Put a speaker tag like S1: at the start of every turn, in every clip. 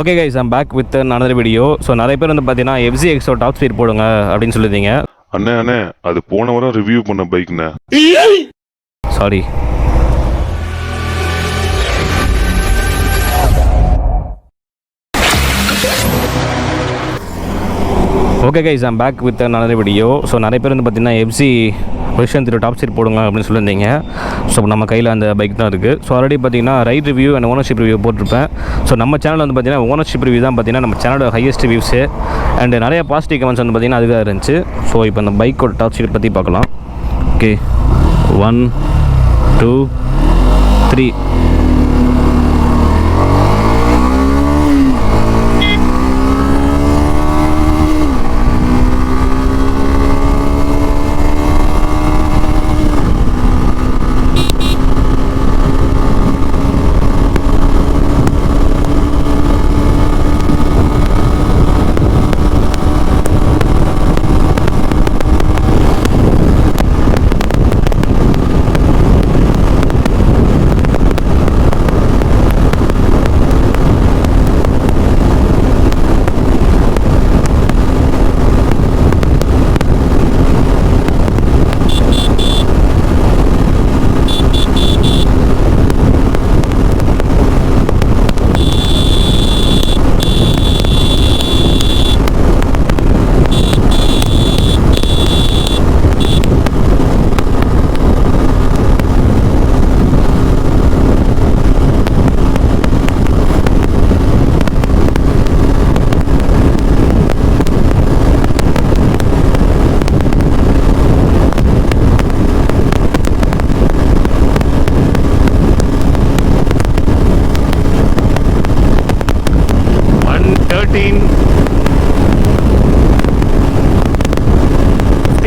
S1: Okay guys, I'm back with another video. So நிறைய பேர் வந்து பார்த்தீங்கன்னா FZx டாப் ஸ்பீட் போடுங்க அப்படின்னு சொல்லியிருந்தீங்க.
S2: அண்ணே அது போன வாரம் ரிவ்யூ பண்ண பைக்ண்ணே.
S1: Sorry. Okay guys, I'm back with another video. So நிறைய பேர் வந்து பார்த்தீங்கன்னா FZv3 டாப் ஸ்பீட் போடுங்க அப்படின்னு சொல்லியிருந்தீங்க. ஸோ நம்ம கையில் அந்த பைக் தான் இருக்குது. ஸோ ஆல்ரெடி பார்த்தீங்கன்னா right review and ownership review போட்டிருப்பேன். ஸோ நம்ம சேனல் வந்து பார்த்தீங்கன்னா ஓனர்ஷிப் ரிவ்யூ தான் பார்த்தீங்கன்னா நம்ம சேனலோட ஹையஸ்ட் வியூஸு அண்ட் நிறைய பாசிட்டிவ் கமெண்ட்ஸ் வந்து பார்த்தீங்கன்னா அதுக்காக இருந்துச்சு. ஸோ இப்போ அந்த பைக்கோட டாப் ஸ்பீட் பற்றி பார்க்கலாம். ஓகே, 1 2 3.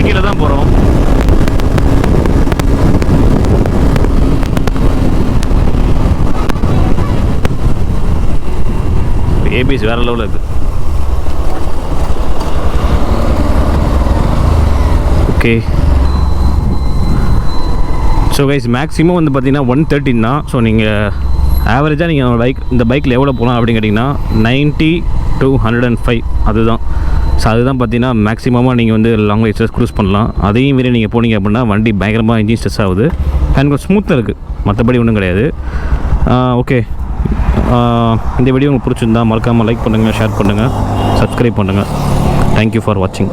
S1: கீழே தான் போகிறோம். ஏபிஎஸ் வேறு லெவலில் இருக்குது. ஓகே, ஸோ கைஸ் மேக்ஸிமம் வந்து பார்த்தீங்கன்னா 113 தான். ஸோ நீங்கள் ஆவரேஜாக நீங்கள் இந்த பைக்கில் எவ்வளோ போகலாம் அப்படின்னு கேட்டிங்கன்னா 90 to 105 அதுதான். ஸோ அதுதான் பார்த்தீங்கன்னா மேக்ஸிமமாக நீங்கள் வந்து லாங் ரைட்ஸஸ் க்ரூஸ் பண்ணலாம். அதையும் மீறி நீங்கள் போனீங்க அப்படின்னா வண்டி பயங்கரமாக இன்ஜின் ஸ்ட்ரெஸ் ஆகுது அண்ட் கொஞ்சம் ஸ்மூத்தாக இருக்குது, மற்றபடி ஒன்றும் கிடையாது. ஓகே, இந்த வீடியோ உங்களுக்கு பிடிச்சிருந்தா மறக்காமல் லைக் பண்ணுங்கள், ஷேர் பண்ணுங்கள், சப்ஸ்கிரைப் பண்ணுங்கள். தேங்க்யூ ஃபார் வாட்சிங்.